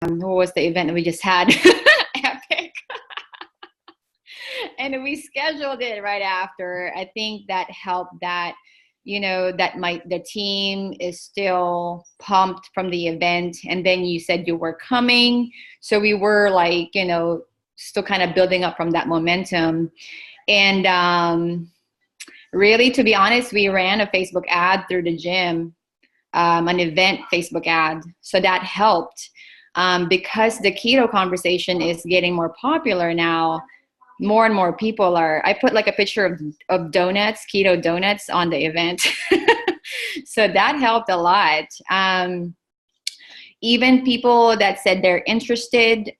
what was the event that we just had? Epic. And we scheduled it right after. I think that helped that, that the team is still pumped from the event. And then you said you were coming. So we were like, still kind of building up from that momentum. And really, to be honest, we ran a Facebook ad through the gym, an event Facebook ad. So that helped because the keto conversation is getting more popular now. More and more people I put like a picture of donuts, keto donuts on the event. So that helped a lot. Even people that said they're interested,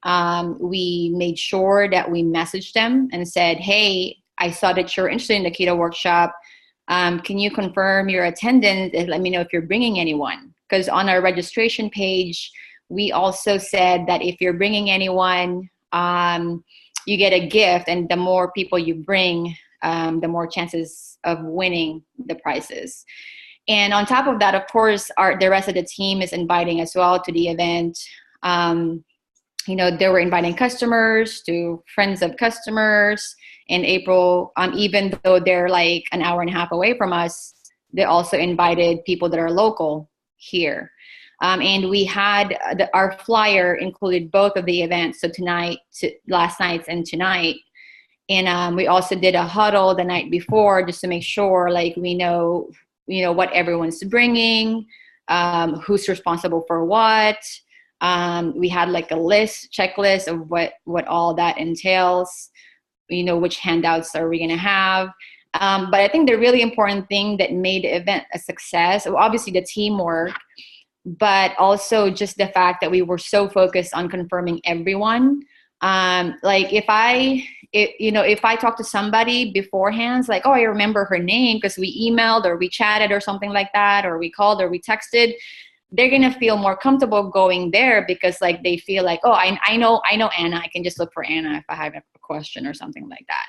we made sure that we messaged them and said, hey, I saw that you're interested in the keto workshop. Can you confirm your attendance and let me know if you're bringing anyone? Because on our registration page, we also said that if you're bringing anyone, you get a gift, and the more people you bring, the more chances of winning the prizes. And on top of that, of course, the rest of the team is inviting as well to the event. They were inviting customers to friends of customers. In April, even though they're like an hour and a half away from us, they also invited people that are local here. And we had our flyer included both of the events. So last night's and tonight. And we also did a huddle the night before just to make sure like we know, what everyone's bringing, who's responsible for what. We had like a checklist of what all that entails, which handouts are we going to have. But I think the really important thing that made the event a success, obviously the teamwork, but also just the fact that we were so focused on confirming everyone. Like if I talk to somebody beforehand, like, oh, I remember her name because we emailed or we chatted or something like that, or we called or we texted, they're going to feel more comfortable going there because like they feel like, oh, I know Anna. I can just look for Anna if I have a question or something like that.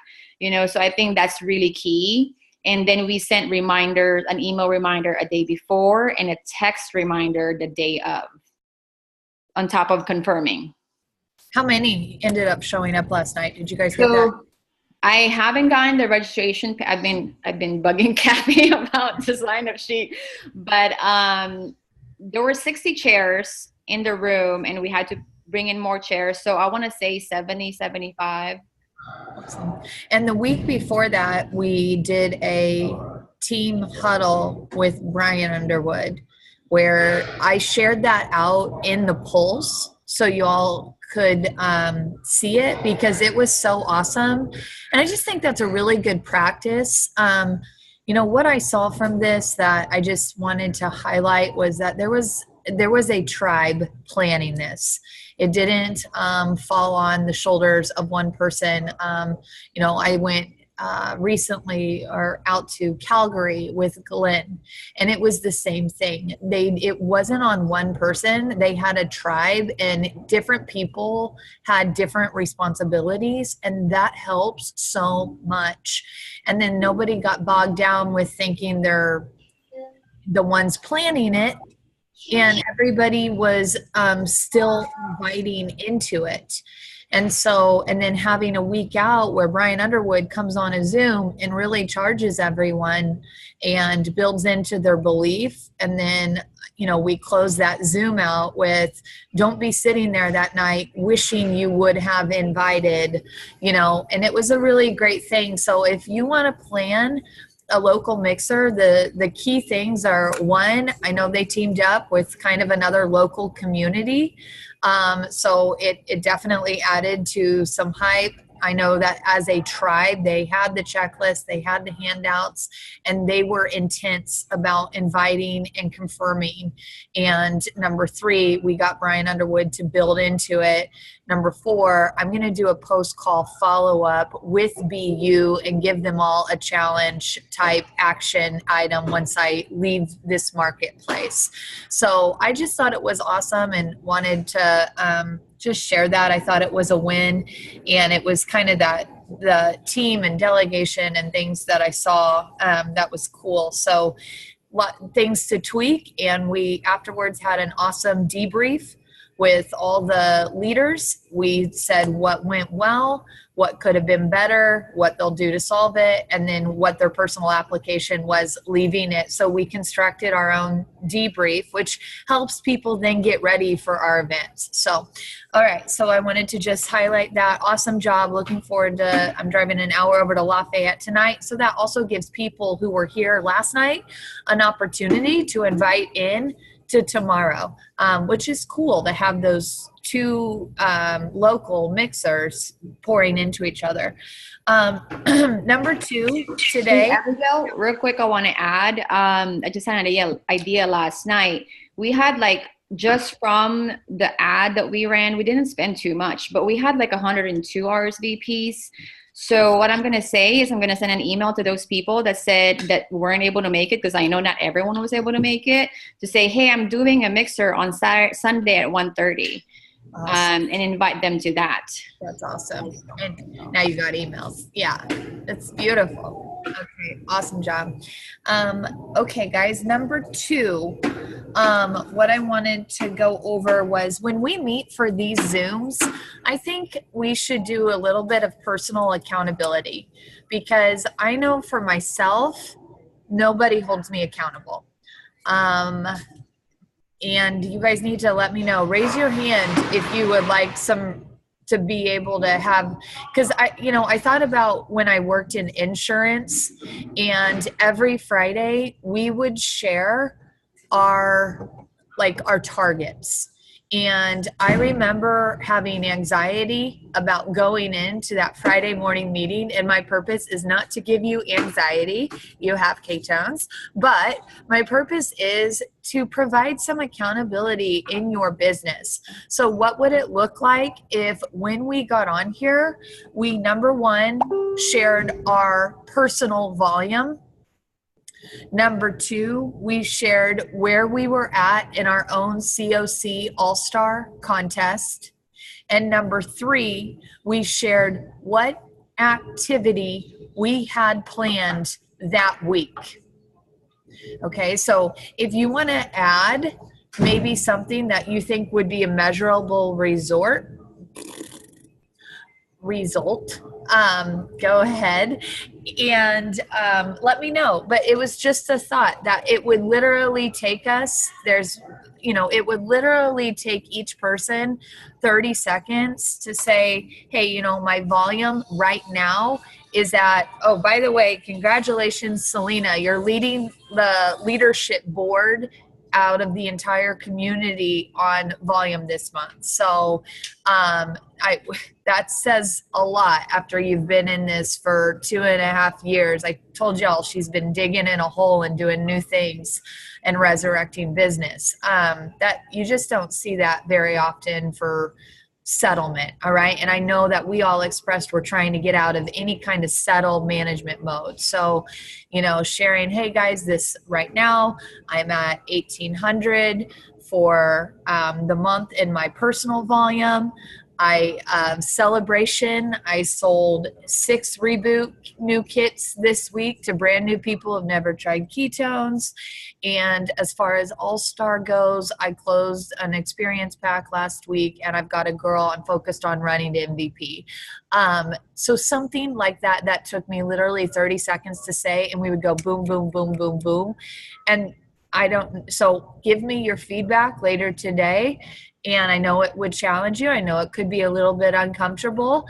So I think that's really key. And then we sent reminders, an email reminder a day before and a text reminder the day of, on top of confirming. How many ended up showing up last night? Did you guys get that? I haven't gotten the registration. I've been bugging Kathy about this lineup sheet, but there were 60 chairs in the room and we had to bring in more chairs. So I want to say 70, 75. Awesome. And the week before that, we did a team huddle with Brian Underwood, where I shared that out in the polls so you all could see it because it was so awesome. And I just think that's a really good practice. What I saw from this that I just wanted to highlight was that there was a tribe planning this. It didn't fall on the shoulders of one person. I went recently out to Calgary with Glenn, and it was the same thing. It wasn't on one person. They had a tribe, and different people had different responsibilities, and that helps so much. And then nobody got bogged down with thinking they're the ones planning it. And everybody was still inviting into it. And then having a week out where Brian Underwood comes on a Zoom and really charges everyone and builds into their belief. And then, we close that Zoom out with, don't be sitting there that night wishing you would have invited, and it was a really great thing. So if you want to plan a local mixer, the key things are, one, I know they teamed up with kind of another local community. So it definitely added to some hype. I know that as a tribe, they had the checklist, they had the handouts, and they were intense about inviting and confirming. And number 3, we got Brian Underwood to build into it. Number 4, I'm going to do a post-call follow-up with BU and give them all a challenge type action item once I leave this marketplace. So I just thought it was awesome and wanted to just share that. I thought it was a win, and it was kind of the team and delegation and things that I saw that was cool. So things to tweak, and we afterwards had an awesome debrief with all the leaders. We said what went well, what could have been better, what they'll do to solve it, and then what their personal application was leaving it. So we constructed our own debrief, which helps people then get ready for our events. So, all right. So I wanted to just highlight that. Awesome job. Looking forward to, I'm driving an hour over to Lafayette tonight. So that also gives people who were here last night an opportunity to invite in to tomorrow, which is cool to have those two local mixers pouring into each other. Number two today. Hey, Abigail, real quick, I want to add, I just had an idea last night. We had like, just from the ad that we ran, we didn't spend too much, but we had like 102 RSVPs. So what I'm going to say is I'm going to send an email to those people that said that weren't able to make it, because I know not everyone was able to make it, to say, hey, I'm doing a mixer on Sunday at 1:30. Awesome. And invite them to that. That's awesome. And now you got emails. Yeah, that's beautiful. Okay, awesome job. Okay, guys, number two, what I wanted to go over was when we meet for these Zooms, I think we should do a little bit of personal accountability, because I know for myself, nobody holds me accountable. And you guys need to let me know. Raise your hand if you would like some to be able to have, because I thought about when I worked in insurance, and every Friday we would share our targets. And I remember having anxiety about going into that Friday morning meeting. And my purpose is not to give you anxiety. You have ketones. But my purpose is to provide some accountability in your business. So what would it look like if when we got on here, we, number one, shared our personal volume. Number two, we shared where we were at in our own COC AllStar contest. And number three, we shared what activity we had planned that week. Okay, so if you want to add maybe something that you think would be a measurable result, go ahead and let me know. But it was just a thought that it would literally take us, it would literally take each person 30 seconds to say, hey, my volume right now is at, oh, by the way, congratulations, Selena, you're leading the leadership board out of the entire community on volume this month. So that says a lot after you've been in this for 2.5 years. I told y'all she's been digging in a hole and doing new things and resurrecting business. That you just don't see that very often for settlement. All right. And I know that we all expressed we're trying to get out of any kind of settle management mode. So, sharing, hey guys, this right now, I'm at 1,800 for the month in my personal volume. Celebration, I sold 6 reboot new kits this week to brand new people who've never tried ketones. And as far as AllStar goes, I closed an experience pack last week, and I've got a girl I'm focused on running to MVP. So something like that took me literally 30 seconds to say, and we would go boom, boom, boom, boom, boom. And so give me your feedback later today. And I know it would challenge you. I know it could be a little bit uncomfortable,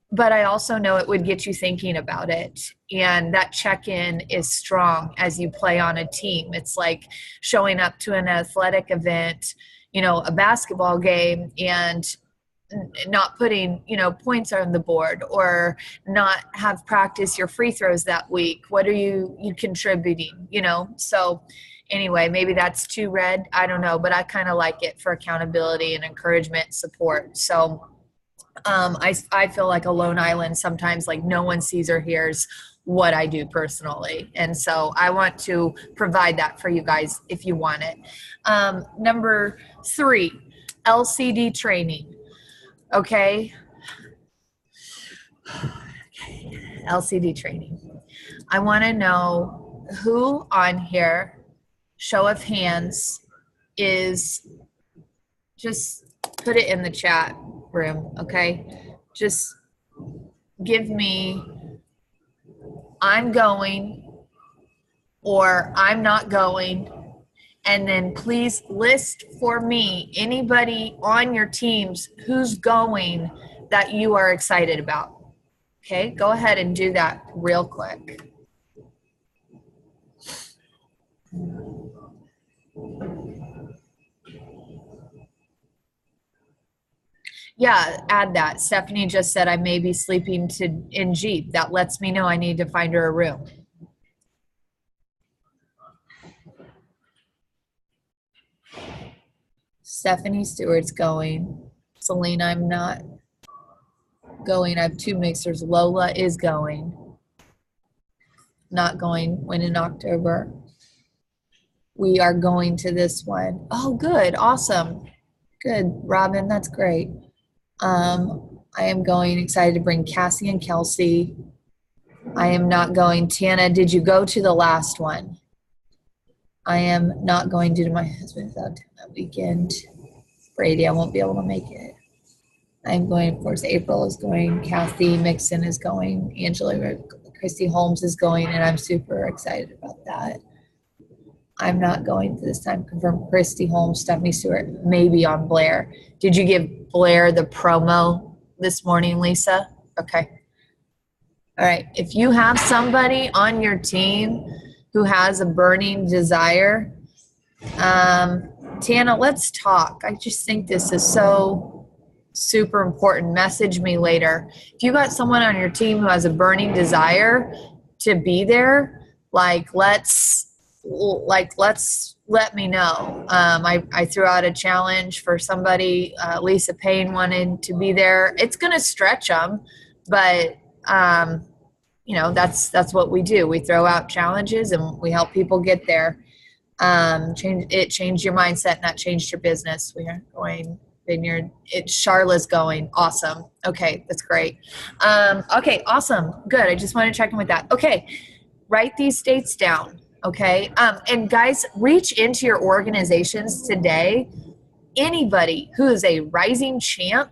but I also know it would get you thinking about it. And that check-in is strong as you play on a team. It's like showing up to an athletic event, a basketball game, and not putting, points on the board, or not have practiced your free throws that week. What are you contributing, So anyway, maybe that's too red. I don't know, but I kind of like it for accountability and encouragement, support. So I feel like a lone island sometimes, like no one sees or hears what I do personally. And so I want to provide that for you guys if you want it. Number 3, LCD training. Okay. LCD training. I want to know who on here, show of hands, is just put it in the chat room, okay? Just give me, I'm going, or I'm not going. And then please list for me anybody on your teams who's going that you are excited about. Okay, go ahead and do that real quick. Yeah, add that. Stephanie just said I may be sleeping in Jeep. That lets me know I need to find her a room. Stephanie Stewart's going. Selena, I'm not going. I have 2 mixers. Lola is going. Not going when in October. We are going to this one. Oh, good. Awesome. Good. Robin, that's great. I am going, excited to bring Cassie and Kelsey. I am not going. Tana, did you go to the last one? I am not going due to my husband's out that weekend. Brady, I won't be able to make it. I'm going, of course, April is going. Kathy Mixon is going. Angela, Christy Holmes is going, and I'm super excited about that. I'm not going this time. Confirm Christy Holmes, Stephanie Stewart, maybe on Blair. Did you give Blair the promo this morning, Lisa? Okay. All right. If you have somebody on your team who has a burning desire, Tana, let's talk. I just think this is so super important. Message me later. If you got someone on your team who has a burning desire to be there, let's let me know. I threw out a challenge for somebody. Lisa Payne wanted to be there. It's going to stretch them, but that's what we do. We throw out challenges and we help people get there. Changed your mindset, not changed your business. We are going Vineyard. Charla's going. Awesome. Okay, that's great. Okay, awesome. Good. I just want to check in with that. Okay, write these dates down. Okay. And guys, reach into your organizations today. Anybody who is a rising champ,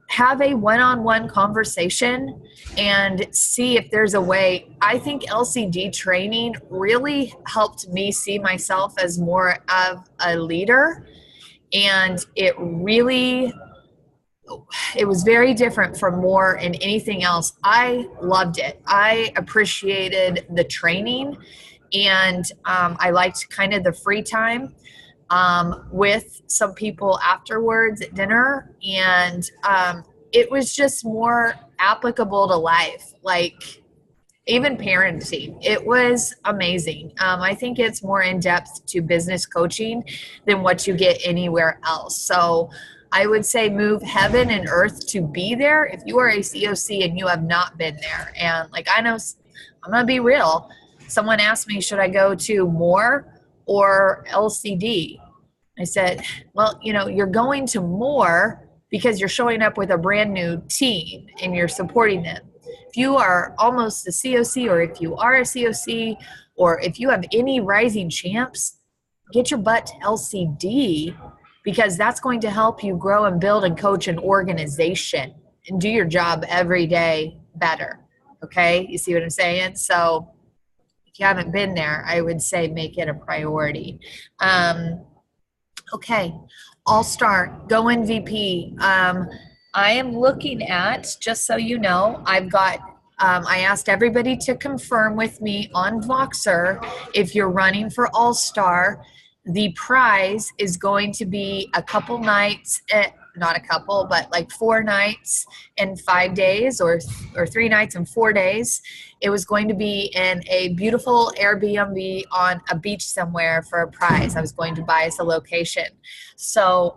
have a one-on-one conversation and see if there's a way. I think LCD training really helped me see myself as more of a leader. And it was very different from more in anything else. I loved it. I appreciated the training. And I liked kind of the free time with some people afterwards at dinner. And it was just more applicable to life, like even parenting. It was amazing. I think it's more in depth to business coaching than what you get anywhere else. So I would say move heaven and earth to be there if you are a COC and you have not been there. And I know, I'm going to be real. Someone asked me, should I go to more or LCD? I said, well, you're going to more because you're showing up with a brand new team and you're supporting them. If you are almost a COC, or if you are a COC, or if you have any rising champs, get your butt to LCD, because that's going to help you grow and build and coach an organization and do your job every day better. Okay? You see what I'm saying? So if you haven't been there, I would say make it a priority. Okay. AllStar, Go MVP. I am looking at, just so you know, I've got, I asked everybody to confirm with me on Voxer if you're running for AllStar. The prize is going to be a couple nights, not a couple, but 4 nights and 5 days, or 3 nights and 4 days. It was going to be in a beautiful Airbnb on a beach somewhere for a prize. I was going to buy us a location. So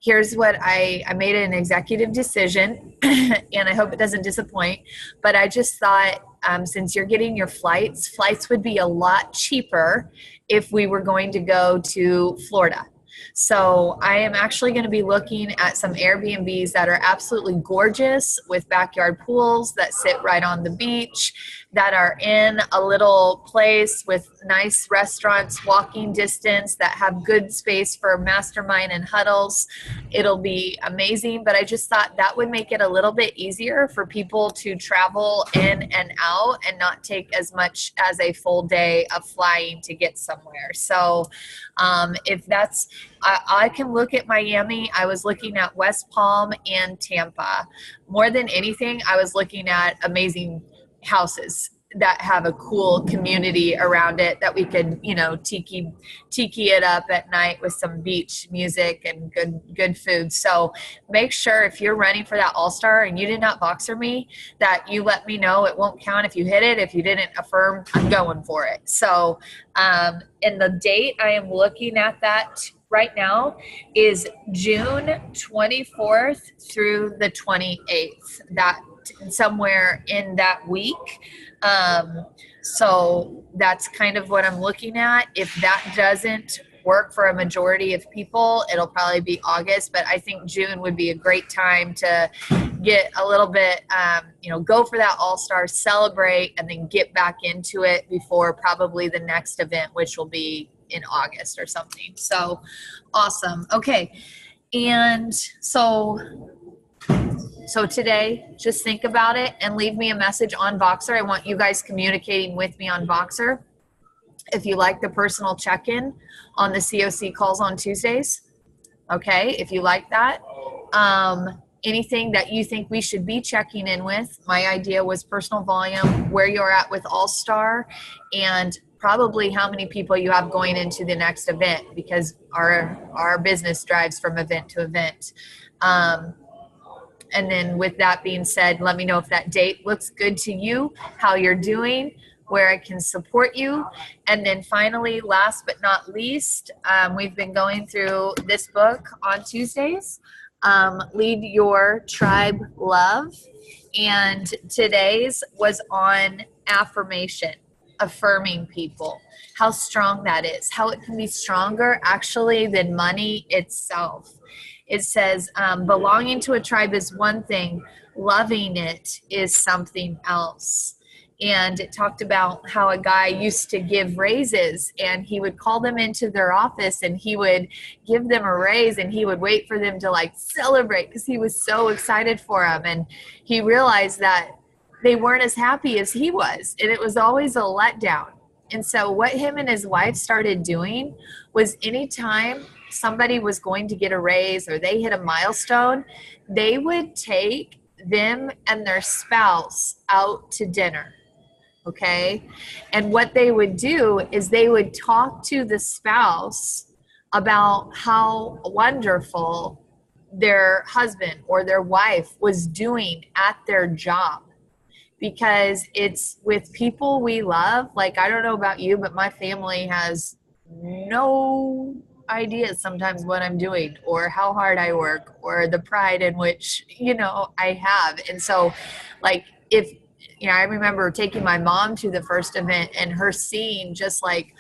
here's what I made an executive decision, and I hope it doesn't disappoint, but I just thought since you're getting your flights would be a lot cheaper if we were going to go to Florida. So I am actually going to be looking at some Airbnbs that are absolutely gorgeous with backyard pools that sit right on the beach, that are in a little place with nice restaurants, walking distance, that have good space for mastermind and huddles. It'll be amazing. But I just thought that would make it a little bit easier for people to travel in and out and not take as much as a full day of flying to get somewhere. So if that's, I can look at Miami. I was looking at West Palm and Tampa. More than anything, I was looking at amazing houses that have a cool community around it that we could, you know, tiki it up at night with some beach music and good food. So make sure if you're running for that AllStar and you did not Voxer me, that you let me know. It won't count if you hit it. If you didn't affirm, I'm going for it. So and the date I am looking at that right now is June 24th through the 28th, that somewhere in that week. So that's kind of what I'm looking at. If that doesn't work for a majority of people, it'll probably be August, but I think June would be a great time to get a little bit, you know, go for that AllStar, celebrate, and then get back into it before probably the next event, which will be in August or something. So awesome. Okay. And so today, just think about it and leave me a message on Voxer. I want you guys communicating with me on Voxer. If you like the personal check-in on the COC calls on Tuesdays, okay, if you like that. Anything that you think we should be checking in with. My idea was personal volume, where you're at with AllStar, and probably how many people you have going into the next event, because our business drives from event to event. And then with that being said, let me know if that date looks good to you, how you're doing, where I can support you. And then finally, last but not least, we've been going through this book on Tuesdays, Lead Your Tribe Love. And today's was on affirmation, affirming people, how strong that is, how it can be stronger actually than money itself. It says, belonging to a tribe is one thing, loving it is something else. And it talked about how a guy used to give raises, and he would call them into their office and he would give them a raise, and he would wait for them to like celebrate because he was so excited for them. And he realized that they weren't as happy as he was, and it was always a letdown. And so what him and his wife started doing was anytime somebody was going to get a raise or they hit a milestone, they would take them and their spouse out to dinner. Okay. And what they would do is they would talk to the spouse about how wonderful their husband or their wife was doing at their job. Because it's with people we love. Like, I don't know about you, but my family has no idea sometimes what I'm doing or how hard I work or the pride in which, you know, I have. And so, like, if, you know, I remember taking my mom to the first event and her seeing just like,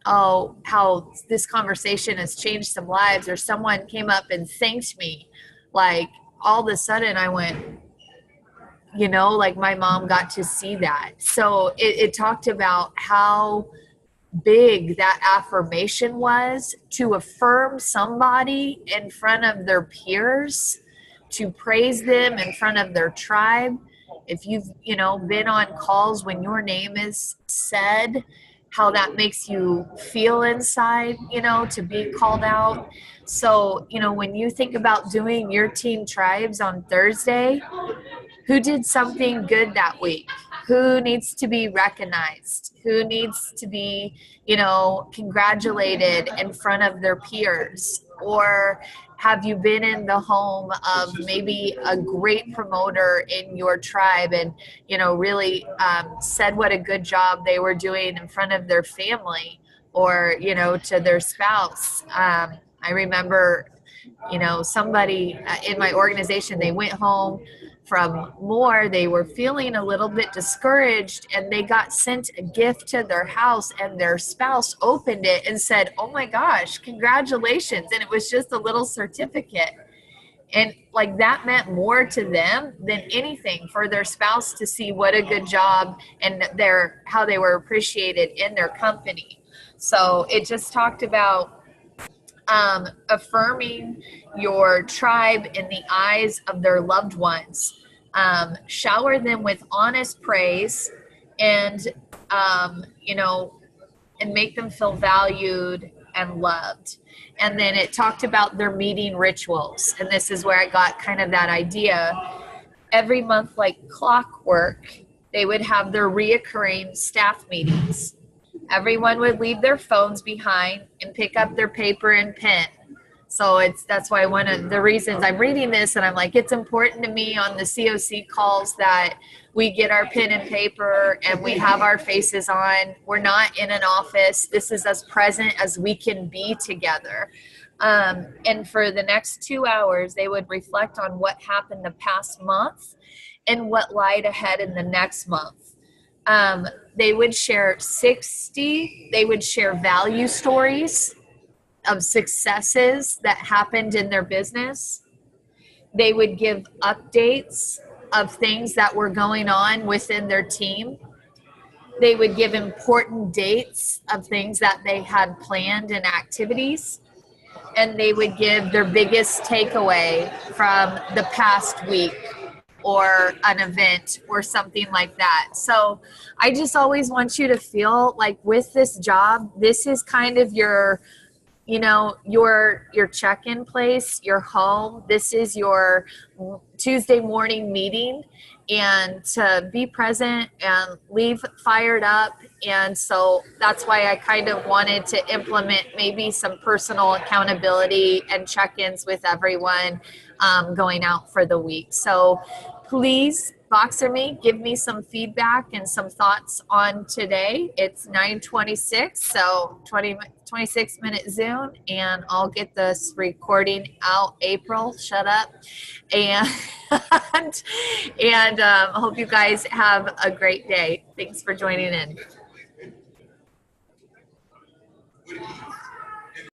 oh, how this conversation has changed some lives, or someone came up and thanked me. Like, all of a sudden I went, you know, like my mom got to see that. So it talked about how big that affirmation was, to affirm somebody in front of their peers, to praise them in front of their tribe. If you've, you know, been on calls when your name is said, how that makes you feel inside, you know, to be called out. So, you know, when you think about doing your team tribes on Thursday, who did something good that week? Who needs to be recognized? Who needs to be, you know, congratulated in front of their peers? Or have you been in the home of maybe a great promoter in your tribe and, you know, really said what a good job they were doing in front of their family or, you know, to their spouse? I remember, you know, somebody in my organization, they went home from more, they were feeling a little bit discouraged, and they got sent a gift to their house, and their spouse opened it and said, oh my gosh, congratulations. And it was just a little certificate. And like that meant more to them than anything, for their spouse to see what a good job and how they were appreciated in their company. So it just talked about affirming your tribe in the eyes of their loved ones. Shower them with honest praise, and you know, and make them feel valued and loved. And then it talked about their meeting rituals. And this is where I got kind of that idea. Every month, like clockwork, they would have their reoccurring staff meetings. Everyone would leave their phones behind and pick up their paper and pen. So that's why one of the reasons I'm reading this, and I'm like, it's important to me on the COC calls that we get our pen and paper and we have our faces on. We're not in an office. This is as present as we can be together. And for the next 2 hours, they would reflect on what happened the past month and what lied ahead in the next month. They would share value stories of successes that happened in their business. They would give updates of things that were going on within their team. They would give important dates of things that they had planned and activities. And they would give their biggest takeaway from the past week or an event or something like that. So I just always want you to feel like with this job, this is kind of your check-in place, your home. This is your Tuesday morning meeting, and to be present and leave fired up. And so that's why I kind of wanted to implement maybe some personal accountability and check-ins with everyone going out for the week. So please Boxer me, give me some feedback and some thoughts on today. It's 9:26, so 26-minute Zoom, and I'll get this recording out. April, shut up. And I hope you guys have a great day. Thanks for joining in.